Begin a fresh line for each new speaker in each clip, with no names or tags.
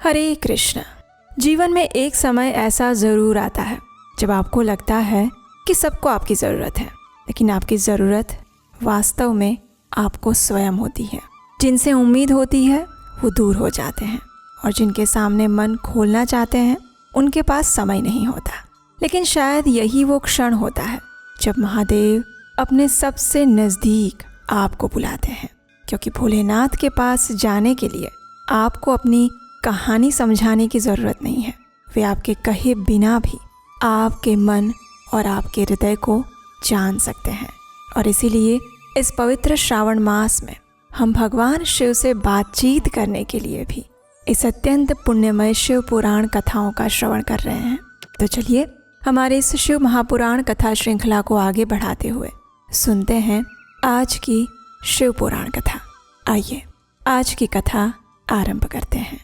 हरे कृष्ण। जीवन में एक समय ऐसा ज़रूर आता है जब आपको लगता है कि सबको आपकी ज़रूरत है, लेकिन आपकी ज़रूरत वास्तव में आपको स्वयं होती है। जिनसे उम्मीद होती है वो दूर हो जाते हैं और जिनके सामने मन खोलना चाहते हैं उनके पास समय नहीं होता। लेकिन शायद यही वो क्षण होता है जब महादेव अपने सबसे नज़दीक आपको बुलाते हैं, क्योंकि भोलेनाथ के पास जाने के लिए आपको अपनी कहानी समझाने की ज़रूरत नहीं है। वे आपके कहे बिना भी आपके मन और आपके हृदय को जान सकते हैं। और इसीलिए इस पवित्र श्रावण मास में हम भगवान शिव से बातचीत करने के लिए भी इस अत्यंत पुण्यमय शिव पुराण कथाओं का श्रवण कर रहे हैं। तो चलिए हमारे इस शिव महापुराण कथा श्रृंखला को आगे बढ़ाते हुए सुनते हैं आज की शिव पुराण कथा। आइए आज की कथा आरंभ करते हैं।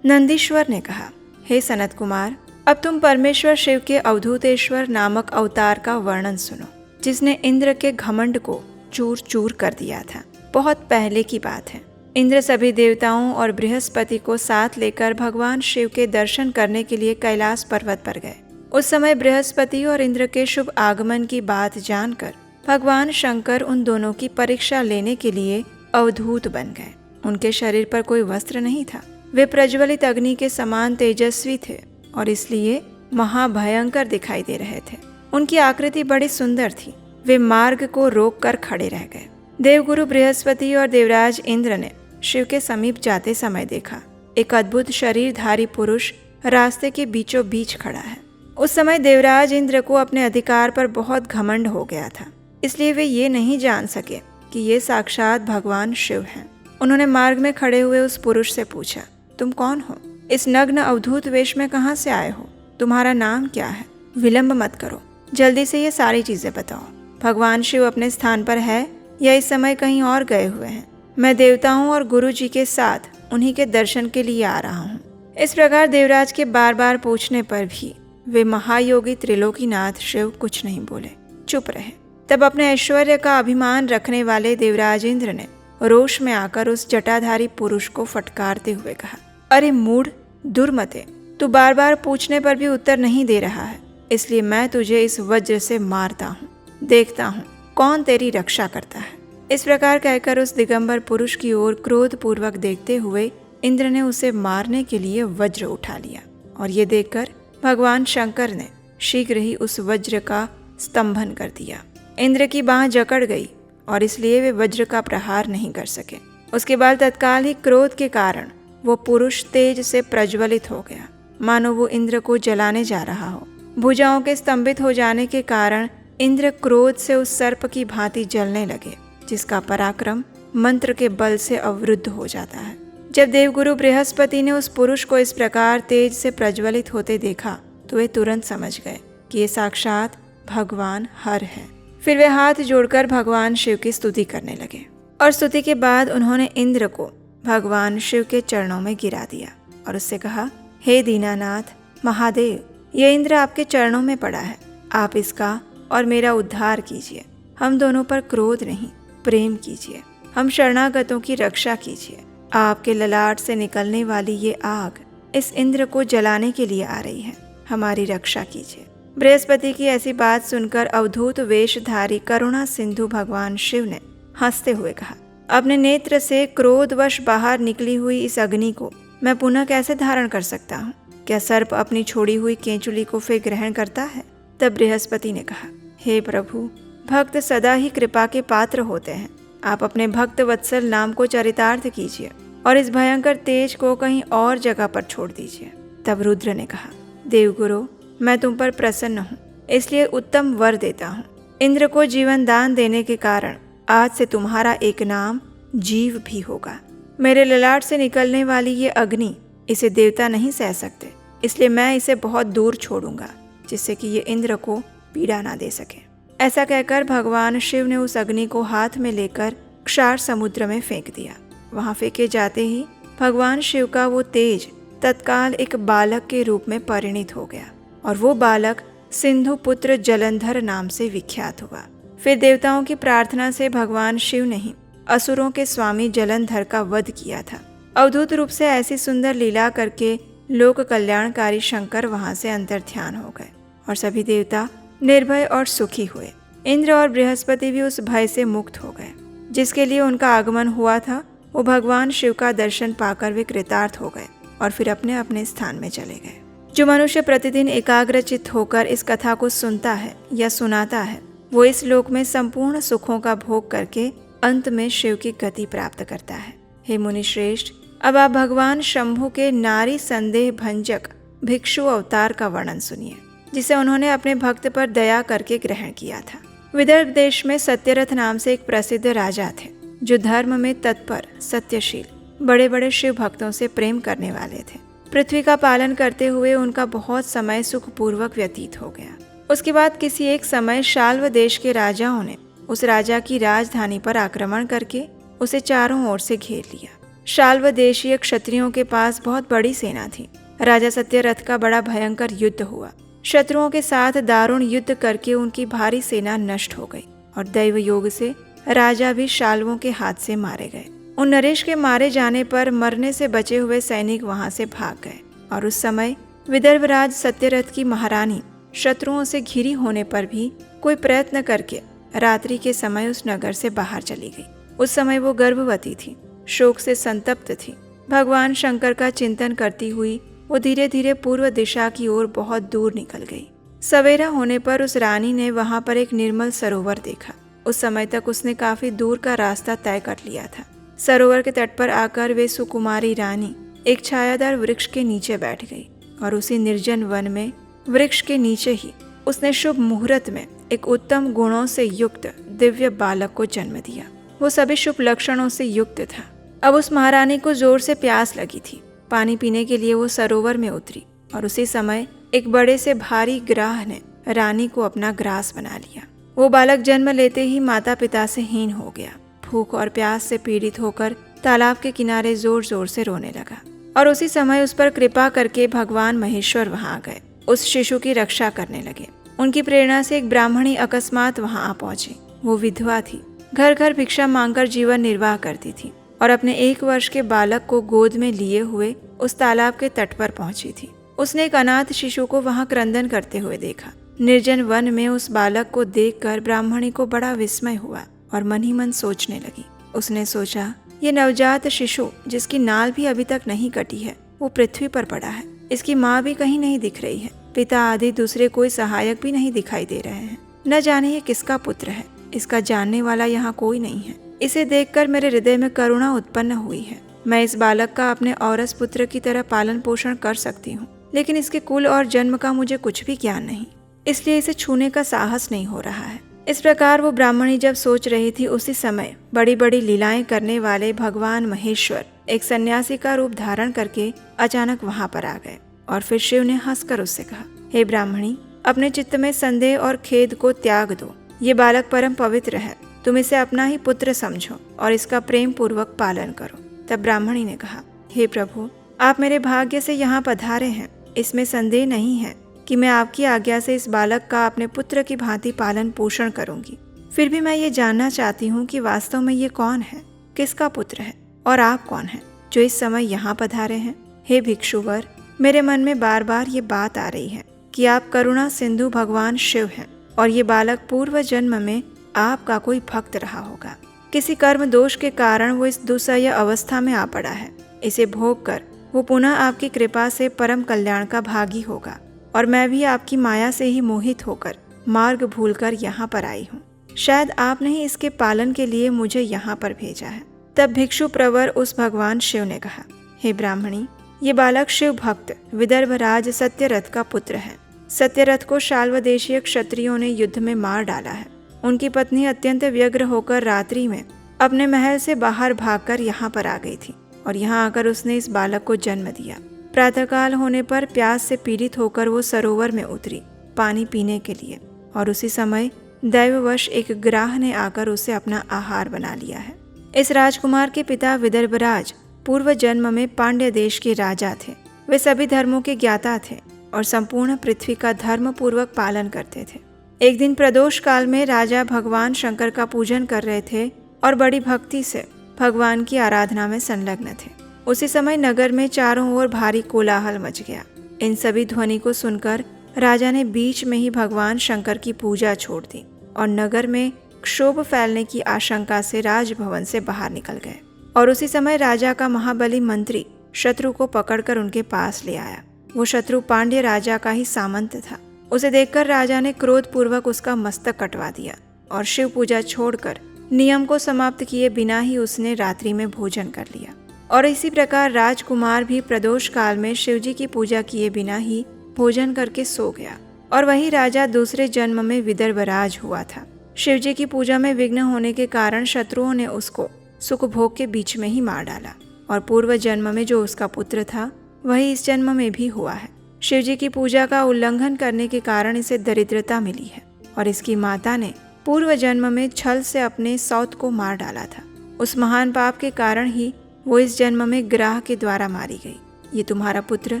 नंदीश्वर ने कहा, हे सनत कुमार, अब तुम परमेश्वर शिव के अवधूतेश्वर नामक अवतार का वर्णन सुनो, जिसने इंद्र के घमंड को चूर चूर कर दिया था। बहुत पहले की बात है। इंद्र सभी देवताओं और बृहस्पति को साथ लेकर भगवान शिव के दर्शन करने के लिए कैलाश पर्वत पर गए। उस समय बृहस्पति और इंद्र के शुभ आगमन की बात जानकर भगवान शंकर उन दोनों की परीक्षा लेने के लिए अवधूत बन गए। उनके शरीर पर कोई वस्त्र नहीं था। वे प्रज्वलित अग्नि के समान तेजस्वी थे और इसलिए महाभयंकर दिखाई दे रहे थे। उनकी आकृति बड़ी सुंदर थी। वे मार्ग को रोककर खड़े रह गए। देवगुरु बृहस्पति और देवराज इंद्र ने शिव के समीप जाते समय देखा, एक अद्भुत शरीरधारी पुरुष रास्ते के बीचों बीच खड़ा है। उस समय देवराज इंद्र को अपने अधिकार पर बहुत घमंड हो गया था, इसलिए वे ये नहीं जान सके कि ये साक्षात भगवान शिव हैं। उन्होंने मार्ग में खड़े हुए उस पुरुष से पूछा, तुम कौन हो? इस नग्न अवधूत वेश में कहाँ से आए हो? तुम्हारा नाम क्या है? विलंब मत करो, जल्दी से ये सारी चीजें बताओ। भगवान शिव अपने स्थान पर है या इस समय कहीं और गए हुए हैं? मैं देवताओं और गुरु जी के साथ उन्हीं के दर्शन के लिए आ रहा हूँ। इस प्रकार देवराज के बार बार पूछने पर भी वे महायोगी त्रिलोकीनाथ शिव कुछ नहीं बोले, चुप रहे। तब अपने ऐश्वर्य का अभिमान रखने वाले देवराज इंद्र ने रोष में आकर उस जटाधारी पुरुष को फटकारते हुए कहा, अरे मूढ़, दुर्मते, तू बार बार पूछने पर भी उत्तर नहीं दे रहा है, इसलिए मैं तुझे इस वज्र से मारता हूँ। देखता हूँ कौन तेरी रक्षा करता है। इस प्रकार कहकर उस दिगंबर पुरुष की ओर क्रोधपूर्वक देखते हुए इंद्र ने उसे मारने के लिए वज्र उठा लिया। और ये देखकर भगवान शंकर ने शीघ्र ही उस वज्र का स्तंभन कर दिया। इंद्र की बांह जकड़ गई और इसलिए वे वज्र का प्रहार नहीं कर सके। उसके बाद तत्काल ही क्रोध के कारण वो पुरुष तेज से प्रज्वलित हो गया, मानो वो इंद्र को जलाने जा रहा हो। भुजाओं के स्तंभित हो जाने के कारण इंद्र क्रोध से उस सर्प की भांति जलने लगे, जिसका पराक्रम मंत्र के बल से अवरुद्ध हो जाता है। जब देवगुरु बृहस्पति ने उस पुरुष को इस प्रकार तेज से प्रज्वलित होते देखा तो वे तुरंत समझ गए कि ये साक्षात भगवान हर है। फिर वे हाथ जोड़कर भगवान शिव की स्तुति करने लगे और स्तुति के बाद उन्होंने इंद्र को भगवान शिव के चरणों में गिरा दिया और उससे कहा, हे दीनानाथ महादेव, ये इंद्र आपके चरणों में पड़ा है, आप इसका और मेरा उद्धार कीजिए। हम दोनों पर क्रोध नहीं, प्रेम कीजिए। हम शरणागतों की रक्षा कीजिए। आपके ललाट से निकलने वाली ये आग इस इंद्र को जलाने के लिए आ रही है, हमारी रक्षा कीजिए। बृहस्पति की ऐसी बात सुनकर अवधूत वेशधारी करुणा सिंधु भगवान शिव ने हंसते हुए कहा, अपने नेत्र से क्रोधवश बाहर निकली हुई इस अग्नि को मैं पुनः कैसे धारण कर सकता हूँ? क्या सर्प अपनी छोड़ी हुई केंचुली को फिर ग्रहण करता है? तब बृहस्पति ने कहा, हे प्रभु, भक्त सदा ही कृपा के पात्र होते हैं। आप अपने भक्त वत्सल नाम को चरितार्थ कीजिए और इस भयंकर तेज को कहीं और जगह पर छोड़ दीजिए। तब रुद्र ने कहा, देवगुरु, मैं तुम पर प्रसन्न हूँ, इसलिए उत्तम वर देता हूँ। इंद्र को जीवन दान देने के कारण आज से तुम्हारा एक नाम जीव भी होगा। मेरे ललाट से निकलने वाली ये अग्नि, इसे देवता नहीं सह सकते, इसलिए मैं इसे बहुत दूर छोड़ूंगा, जिससे कि ये इंद्र को पीड़ा ना दे सके। ऐसा कहकर भगवान शिव ने उस अग्नि को हाथ में लेकर क्षार समुद्र में फेंक दिया। वहां फेंके जाते ही भगवान शिव का वो तेज तत्काल एक बालक के रूप में परिणित हो गया और वो बालक सिंधु पुत्र जलंधर नाम से विख्यात हुआ। फिर देवताओं की प्रार्थना से भगवान शिव ने ही असुरों के स्वामी जलंधर का वध किया था। अवधूत रूप से ऐसी सुंदर लीला करके लोक कल्याणकारी शंकर वहां से अंतर्ध्यान हो गए और सभी देवता निर्भय और सुखी हुए। इंद्र और बृहस्पति भी उस भय से मुक्त हो गए जिसके लिए उनका आगमन हुआ था। वो भगवान शिव का दर्शन पाकर वे कृतार्थ हो गए और फिर अपने अपने स्थान में चले गए। जो मनुष्य प्रतिदिन एकाग्रचित्त होकर इस कथा को सुनता है या सुनाता है, वो इस लोक में संपूर्ण सुखों का भोग करके अंत में शिव की गति प्राप्त करता है। हे मुनि श्रेष्ठ, अब आप भगवान शंभु के नारी संदेह भंजक भिक्षु अवतार का वर्णन सुनिए, जिसे उन्होंने अपने भक्त पर दया करके ग्रहण किया था। विदर्भ देश में सत्यरथ नाम से एक प्रसिद्ध राजा थे, जो धर्म में तत्पर, सत्यशील, बड़े बड़े शिव भक्तों से प्रेम करने वाले थे। पृथ्वी का पालन करते हुए उनका बहुत समय सुखपूर्वक व्यतीत हो गया। उसके बाद किसी एक समय शाल्व देश के राजाओं ने उस राजा की राजधानी पर आक्रमण करके उसे चारों ओर से घेर लिया। शाल्व देशीय क्षत्रियों के पास बहुत बड़ी सेना थी। राजा सत्यरथ का बड़ा भयंकर युद्ध हुआ। शत्रुओं के साथ दारुण युद्ध करके उनकी भारी सेना नष्ट हो गई और दैव योग से राजा भी शाल्वों के हाथ से मारे गए। उन नरेश के मारे जाने पर मरने से बचे हुए सैनिक वहां से भाग गए और उस समय विदर्भराज सत्यरथ की महारानी शत्रुओं से घिरी होने पर भी कोई प्रयत्न करके रात्रि के समय उस नगर से बाहर चली गई। उस समय वो गर्भवती थी, शोक से संतप्त थी। भगवान शंकर का चिंतन करती हुई वो धीरे धीरे पूर्व दिशा की ओर बहुत दूर निकल गई। सवेरा होने पर उस रानी ने वहां पर एक निर्मल सरोवर देखा। उस समय तक उसने काफी दूर का रास्ता तय कर लिया था। सरोवर के तट पर आकर वे सुकुमारी रानी एक छायादार वृक्ष के नीचे बैठ गई और उसी निर्जन वन में वृक्ष के नीचे ही उसने शुभ मुहूर्त में एक उत्तम गुणों से युक्त दिव्य बालक को जन्म दिया। वो सभी शुभ लक्षणों से युक्त था। अब उस महारानी को जोर से प्यास लगी थी। पानी पीने के लिए वो सरोवर में उतरी और उसी समय एक बड़े से भारी ग्राह ने रानी को अपना ग्रास बना लिया। वो बालक जन्म लेते ही माता पिता से हीन हो गया। भूख और प्यास से पीड़ित होकर तालाब के किनारे जोर जोर से रोने लगा और उसी समय उस पर कृपा करके भगवान महेश्वर वहां आ गए। उस शिशु की रक्षा करने लगे। उनकी प्रेरणा से एक ब्राह्मणी अकस्मात वहां आ पहुंची। वो विधवा थी, घर घर भिक्षा मांगकर जीवन निर्वाह करती थी और अपने 1 वर्ष के बालक को गोद में लिए हुए उस तालाब के तट पर पहुंची थी। उसने एक अनाथ शिशु को वहां क्रंदन करते हुए देखा। निर्जन वन में उस बालक को देखकर ब्राह्मणी को बड़ा विस्मय हुआ और मन ही मन सोचने लगी। उसने सोचा, ये नवजात शिशु जिसकी नाल भी अभी तक नहीं कटी है, वो पृथ्वी पर पड़ा है। इसकी माँ भी कहीं नहीं दिख रही है। पिता आदि दूसरे कोई सहायक भी नहीं दिखाई दे रहे हैं। न जाने ये किसका पुत्र है। इसका जानने वाला यहाँ कोई नहीं है। इसे देखकर मेरे हृदय में करुणा उत्पन्न हुई है। मैं इस बालक का अपने औरस पुत्र की तरह पालन पोषण कर सकती हूँ, लेकिन इसके कुल और जन्म का मुझे कुछ भी ज्ञान नहीं, इसलिए इसे छूने का साहस नहीं हो रहा है। इस प्रकार वो ब्राह्मणी जब सोच रही थी, उसी समय बड़ी बड़ी लीलाएं करने वाले भगवान महेश्वर एक सन्यासी का रूप धारण करके अचानक वहां पर आ गए और फिर शिव ने हंसकर उससे कहा, हे ब्राह्मणी, अपने चित्त में संदेह और खेद को त्याग दो। ये बालक परम पवित्र है। तुम इसे अपना ही पुत्र समझो और इसका प्रेम पूर्वक पालन करो। तब ब्राह्मणी ने कहा, हे प्रभु, आप मेरे भाग्य से यहाँ पधारे हैं। इसमें संदेह नहीं है कि मैं आपकी आज्ञा से इस बालक का अपने पुत्र की भांति पालन पोषण करूंगी। फिर भी मैं ये जानना चाहती हूँ कि वास्तव में ये कौन है, किसका पुत्र है और आप कौन हैं जो इस समय यहाँ पधारे हैं। हे भिक्षुवर, मेरे मन में बार बार ये बात आ रही है कि आप करुणा सिंधु भगवान शिव हैं और ये बालक पूर्व जन्म में आपका कोई भक्त रहा होगा। किसी कर्म दोष के कारण वो इस दुस्सह्य अवस्था में आ पड़ा है। इसे भोग कर वो पुनः आपकी कृपा से परम कल्याण का भागी होगा और मैं भी आपकी माया से ही मोहित होकर मार्ग भूलकर यहाँ पर आई हूँ। शायद आपने ही इसके पालन के लिए मुझे यहाँ पर भेजा है। तब भिक्षु प्रवर उस भगवान शिव ने कहा, हे ब्राह्मणी, ये बालक शिव भक्त विदर्भराज सत्यरथ का पुत्र है। सत्यरथ को शाल्व देशीय क्षत्रियों ने युद्ध में मार डाला है। उनकी पत्नी अत्यंत व्यग्र होकर रात्रि में अपने महल से बाहर भागकर यहाँ पर आ गई थी और यहाँ आकर उसने इस बालक को जन्म दिया। प्रातःकाल होने पर प्यास से पीड़ित होकर वो सरोवर में उतरी पानी पीने के लिए और उसी समय दैववश एक ग्राह ने आकर उसे अपना आहार बना लिया है। इस राजकुमार के पिता विदर्भराज पूर्व जन्म में पांड्य देश के राजा थे। वे सभी धर्मों के ज्ञाता थे और संपूर्ण पृथ्वी का धर्म पूर्वक पालन करते थे। एक दिन प्रदोष काल में राजा भगवान शंकर का पूजन कर रहे थे और बड़ी भक्ति से भगवान की आराधना में संलग्न थे। उसी समय नगर में चारों ओर भारी कोलाहल मच गया। इन सभी ध्वनि को सुनकर राजा ने बीच में ही भगवान शंकर की पूजा छोड़ दी और नगर में क्षोभ फैलने की आशंका से राजभवन से बाहर निकल गए। और उसी समय राजा का महाबली मंत्री शत्रु को पकड़कर उनके पास ले आया। वो शत्रु पांड्य राजा का ही सामंत था। उसे देखकर राजा ने क्रोधपूर्वक उसका मस्तक कटवा दिया और शिव पूजा छोड़कर नियम को समाप्त किए बिना ही उसने रात्रि में भोजन कर लिया। और इसी प्रकार राजकुमार भी प्रदोष काल में शिवजी की पूजा किए बिना ही भोजन करके सो गया। और वही राजा दूसरे जन्म में विदर्भराज हुआ था। शिवजी की पूजा में विघ्न होने के कारण शत्रुओं ने उसको सुख भोग के बीच में ही मार डाला। और पूर्व जन्म में जो उसका पुत्र था वही इस जन्म में भी हुआ है। शिवजी की पूजा का उल्लंघन करने के कारण इसे दरिद्रता मिली है। और इसकी माता ने पूर्व जन्म में छल से अपने सौत को मार डाला था। उस महान पाप के कारण ही वो इस जन्म में ग्राह के द्वारा मारी गई। ये तुम्हारा पुत्र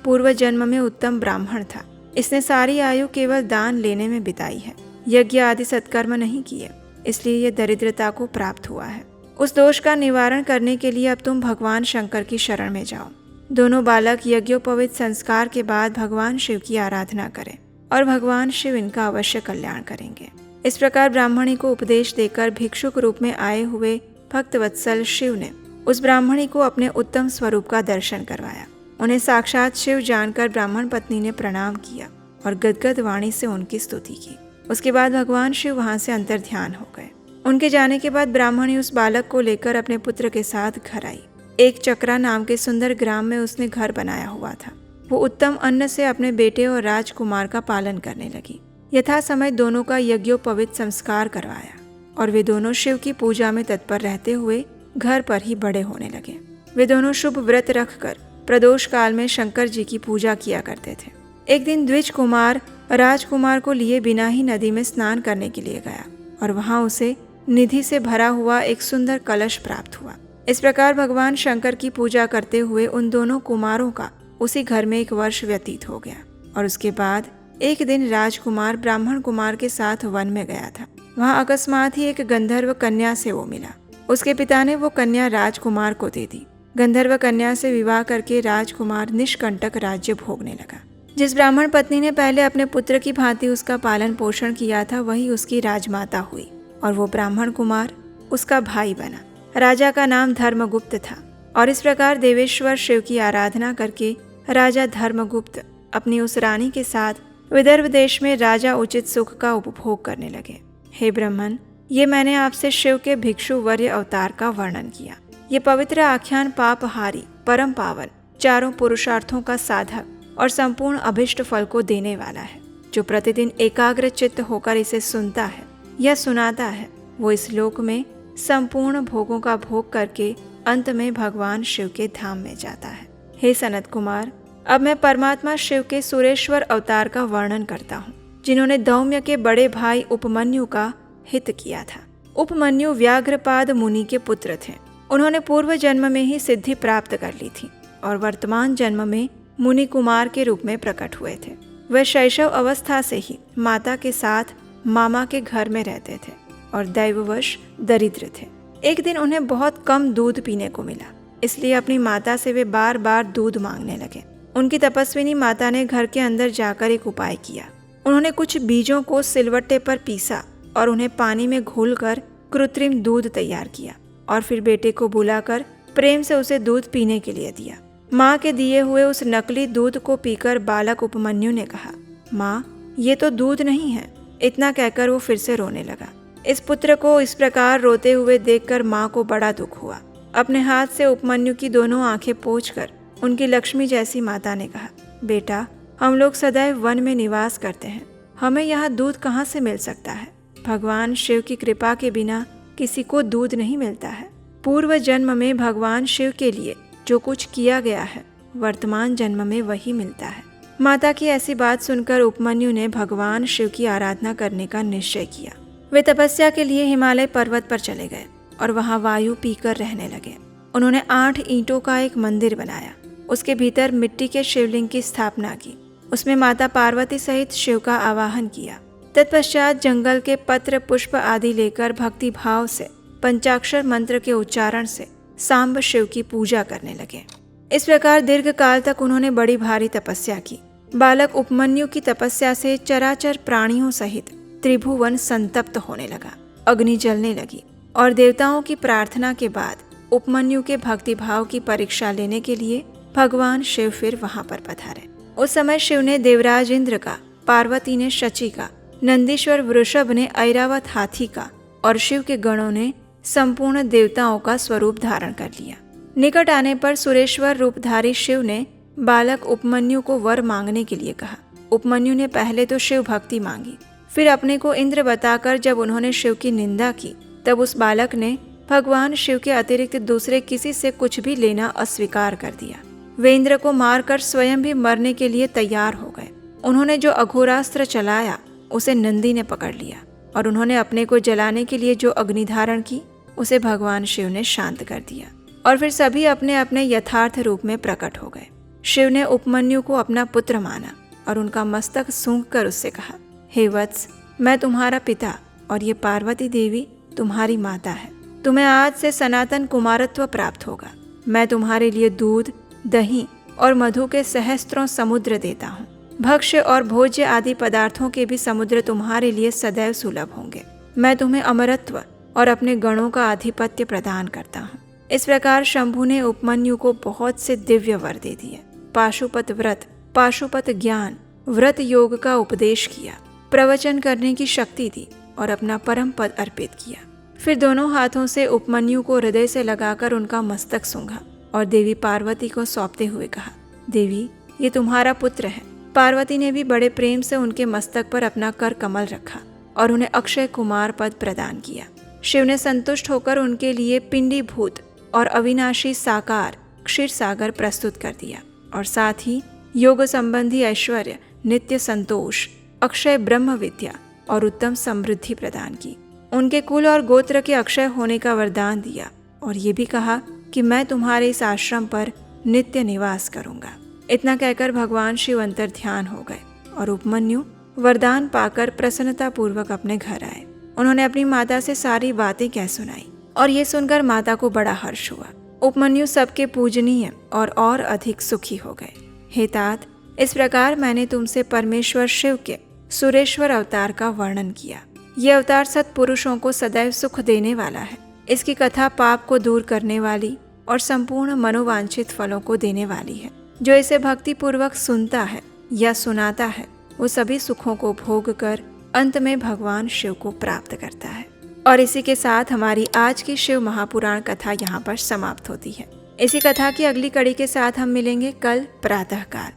पूर्व जन्म में उत्तम ब्राह्मण था। इसने सारी आयु केवल दान लेने में बिताई है, यज्ञ आदि सत्कर्म नहीं किए, इसलिए ये दरिद्रता को प्राप्त हुआ है। उस दोष का निवारण करने के लिए अब तुम भगवान शंकर की शरण में जाओ। दोनों बालक यज्ञोपवीत संस्कार के बाद भगवान शिव की आराधना करें और भगवान शिव इनका अवश्य कल्याण करेंगे। इस प्रकार ब्राह्मणी को उपदेश देकर भिक्षुक रूप में आए हुए भक्तवत्सल शिव ने उस ब्राह्मणी को अपने उत्तम स्वरूप का दर्शन करवाया। उन्हें साक्षात शिव जानकर ब्राह्मण पत्नी ने प्रणाम किया और गदगद वाणी से उनकी स्तुति की। उसके बाद भगवान शिव वहां से अंतर्ध्यान हो गए। उनके जाने के बाद ब्राह्मणी उस बालक को लेकर अपने पुत्र के साथ घर आई। एक चक्रा नाम के सुंदर ग्राम में उसने घर बनाया हुआ था। वो उत्तम अन्न से अपने बेटे और राजकुमार का पालन करने लगी। यथा समय दोनों का यज्ञोपवीत संस्कार करवाया और वे दोनों शिव की पूजा में तत्पर रहते हुए घर पर ही बड़े होने लगे। वे दोनों शुभ व्रत रखकर प्रदोष काल में शंकर जी की पूजा किया करते थे। एक दिन द्विज कुमार राजकुमार को लिए बिना ही नदी में स्नान करने के लिए गया और वहां उसे निधि से भरा हुआ एक सुंदर कलश प्राप्त हुआ। इस प्रकार भगवान शंकर की पूजा करते हुए उन दोनों कुमारों का उसी घर में 1 वर्ष व्यतीत हो गया। और उसके बाद एक दिन राजकुमार ब्राह्मण कुमार के साथ वन में गया था। वहां अकस्मात ही एक गंधर्व कन्या से वो मिला। उसके पिता ने वो कन्या राजकुमार को दे दी। गंधर्व कन्या से विवाह करके राजकुमार निष्कंटक राज्य भोगने लगा। जिस ब्राह्मण पत्नी ने पहले अपने पुत्र की भांति उसका पालन पोषण किया था वही उसकी राजमाता हुई और वो ब्राह्मण कुमार उसका भाई बना। राजा का नाम धर्मगुप्त था। और इस प्रकार देवेश्वर शिव की आराधना करके राजा धर्मगुप्त अपनी उस रानी के साथ विदर्भ देश में राजा उचित सुख का उपभोग करने लगे। हे ब्राह्मण, ये मैंने आपसे शिव के भिक्षु वर्य अवतार का वर्णन किया। ये पवित्र आख्यान पापहारी, परम पावन, चारों पुरुषार्थों का साधक और संपूर्ण अभिष्ट फल को देने वाला है। जो प्रतिदिन एकाग्र चित्त होकर इसे सुनता है या सुनाता है वो इस लोक में संपूर्ण भोगों का भोग करके अंत में भगवान शिव के धाम में जाता है। हे सनत कुमार, अब मैं परमात्मा शिव के सुरेश्वर अवतार का वर्णन करता हूँ, जिन्होंने धौम्य के बड़े भाई उपमन्यु का हित किया था। उपमन्यु व्याघ्रपाद मुनि के पुत्र थे। उन्होंने पूर्व जन्म में ही सिद्धि प्राप्त कर ली थी और वर्तमान जन्म में मुनि कुमार के रूप में प्रकट हुए थे। वे शैशव अवस्था से ही माता के साथ मामा के घर में रहते थे और दैववश दरिद्र थे। एक दिन उन्हें बहुत कम दूध पीने को मिला, इसलिए अपनी माता से वे बार बार दूध मांगने लगे। उनकी तपस्विनी माता ने घर के अंदर जाकर एक उपाय किया। उन्होंने कुछ बीजों को सिलवट्टे पर पीसा और उन्हें पानी में घोलकर कृत्रिम दूध तैयार किया और फिर बेटे को बुलाकर प्रेम से उसे दूध पीने के लिए दिया। माँ के दिए हुए उस नकली दूध को पीकर बालक उपमन्यु ने कहा, माँ, ये तो दूध नहीं है। इतना कहकर वो फिर से रोने लगा। इस पुत्र को इस प्रकार रोते हुए देखकर माँ को बड़ा दुख हुआ। अपने हाथ से उपमन्यु की दोनों आंखें पोंछकर उनकी लक्ष्मी जैसी माता ने कहा, बेटा, हम लोग सदैव वन में निवास करते हैं, हमें यहाँ दूध कहाँ से मिल सकता है। भगवान शिव की कृपा के बिना किसी को दूध नहीं मिलता है। पूर्व जन्म में भगवान शिव के लिए जो कुछ किया गया है वर्तमान जन्म में वही मिलता है। माता की ऐसी बात सुनकर उपमन्यु ने भगवान शिव की आराधना करने का निश्चय किया। वे तपस्या के लिए हिमालय पर्वत पर चले गए और वहां वायु पीकर रहने लगे। उन्होंने 8 ईंटों का एक मंदिर बनाया। उसके भीतर मिट्टी के शिवलिंग की स्थापना की। उसमें माता पार्वती सहित शिव का आवाहन किया। तत्पश्चात जंगल के पत्र पुष्प आदि लेकर भक्ति भाव से पंचाक्षर मंत्र के उच्चारण से सांब शिव की पूजा करने लगे। इस प्रकार दीर्घ काल तक उन्होंने बड़ी भारी तपस्या की। बालक उपमन्यु की तपस्या से चराचर प्राणियों सहित त्रिभुवन संतप्त होने लगा, अग्नि जलने लगी और देवताओं की प्रार्थना के बाद उपमन्यु के भक्तिभाव की परीक्षा लेने के लिए भगवान शिव फिर वहां पर पधारे। उस समय शिव ने देवराज इंद्र का, पार्वती ने शची का, नंदीश्वर वृषभ ने ऐरावत हाथी का और शिव के गणों ने संपूर्ण देवताओं का स्वरूप धारण कर लिया। निकट आने पर सुरेश्वर रूपधारी शिव ने बालक उपमन्यु को वर मांगने के लिए कहा। उपमन्यु ने पहले तो शिव भक्ति मांगी, फिर अपने को इंद्र बताकर जब उन्होंने शिव की निंदा की तब उस बालक ने भगवान शिव के अतिरिक्त दूसरे किसी से कुछ भी लेना अस्वीकार कर दिया। वे इंद्र को मारकर स्वयं भी मरने के लिए तैयार हो गए। उन्होंने जो अघोरास्त्र चलाया उसे नंदी ने पकड़ लिया और उन्होंने अपने को जलाने के लिए जो अग्नि धारण की उसे भगवान शिव ने शांत कर दिया और फिर सभी अपने अपने यथार्थ रूप में प्रकट हो गए। शिव ने उपमन्यु को अपना पुत्र माना और उनका मस्तक सूंघकर उससे कहा, हे वत्स, मैं तुम्हारा पिता और ये पार्वती देवी तुम्हारी माता है। तुम्हें आज से सनातन कुमारत्व प्राप्त होगा। मैं तुम्हारे लिए दूध, दही और मधु के सहस्त्रों समुद्र देता हूँ। भक्ष्य और भोज्य आदि पदार्थों के भी समुद्र तुम्हारे लिए सदैव सुलभ होंगे। मैं तुम्हें अमरत्व और अपने गणों का आधिपत्य प्रदान करता हूँ। इस प्रकार शंभु ने उपमन्यु को बहुत से दिव्य वर दे दिए। पाशुपत व्रत, पाशुपत ज्ञान, व्रत योग का उपदेश किया, प्रवचन करने की शक्ति दी और अपना परम पद अर्पित किया। फिर दोनों हाथों से उपमन्यु को हृदय से लगाकर उनका मस्तक सूंघा और देवी पार्वती को सौंपते हुए कहा, देवी, ये तुम्हारा पुत्र है। पार्वती ने भी बड़े प्रेम से उनके मस्तक पर अपना कर कमल रखा और उन्हें अक्षय कुमार पद प्रदान किया। शिव ने संतुष्ट होकर उनके लिए पिंडीभूत और अविनाशी साकार क्षीर सागर प्रस्तुत कर दिया और साथ ही योग संबंधी ऐश्वर्य, नित्य संतोष, अक्षय ब्रह्म विद्या और उत्तम समृद्धि प्रदान की। उनके कुल और गोत्र के अक्षय होने का वरदान दिया और ये भी कहा कि मैं तुम्हारे इस आश्रम पर नित्य निवास करूंगा। इतना कहकर भगवान शिव अंतर ध्यान हो गए और उपमन्यु वरदान पाकर प्रसन्नता पूर्वक अपने घर आए। उन्होंने अपनी माता से सारी बातें कह सुनाई और ये सुनकर माता को बड़ा हर्ष हुआ। उपमन्यु सबके पूजनीय और अधिक सुखी हो गए। हे तात, इस प्रकार मैंने तुमसे परमेश्वर शिव के सुरेश्वर अवतार का वर्णन किया। ये अवतार सत्पुरुषों को सदैव सुख देने वाला है। इसकी कथा पाप को दूर करने वाली और संपूर्ण मनोवांछित फलों को देने वाली है। जो इसे भक्ति पूर्वक सुनता है या सुनाता है वो सभी सुखों को भोग कर अंत में भगवान शिव को प्राप्त करता है। और इसी के साथ हमारी आज की शिव महापुराण कथा यहाँ पर समाप्त होती है। इसी कथा की अगली कड़ी के साथ हम मिलेंगे कल प्रातःकाल।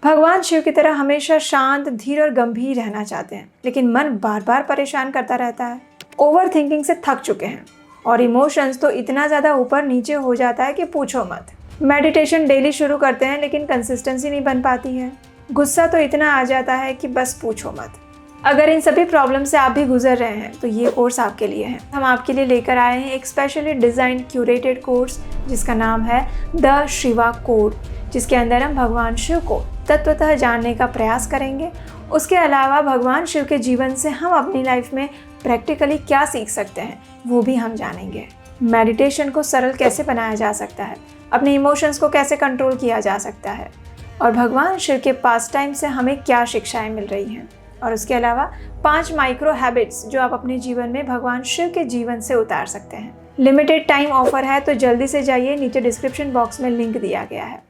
भगवान शिव की तरह हमेशा शांत, धीर और गंभीर रहना चाहते हैं, लेकिन मन बार बार परेशान करता रहता है। ओवर थिंकिंग से थक चुके हैं और इमोशंस तो इतना ज़्यादा ऊपर नीचे हो जाता है कि पूछो मत। मेडिटेशन डेली शुरू करते हैं लेकिन कंसिस्टेंसी नहीं बन पाती है। गुस्सा तो इतना आ जाता है कि बस पूछो मत। अगर इन सभी प्रॉब्लम से आप भी गुजर रहे हैं तो ये कोर्स आपके लिए है। हम आपके लिए लेकर आए हैं एक स्पेशली डिज़ाइन क्यूरेटेड कोर्स जिसका नाम है द शिवा कोड, जिसके अंदर हम भगवान शिव को तत्वतः जानने का प्रयास करेंगे। उसके अलावा भगवान शिव के जीवन से हम अपनी लाइफ में प्रैक्टिकली क्या सीख सकते हैं वो भी हम जानेंगे। मेडिटेशन को सरल कैसे बनाया जा सकता है, अपने इमोशंस को कैसे कंट्रोल किया जा सकता है और भगवान शिव के पास टाइम से हमें क्या शिक्षाएं मिल रही हैं। और उसके अलावा 5 माइक्रो हैबिट्स जो आप अपने जीवन में भगवान शिव के जीवन से उतार सकते हैं। लिमिटेड टाइम ऑफर है तो जल्दी से जाइए, नीचे डिस्क्रिप्शन बॉक्स में लिंक दिया गया है।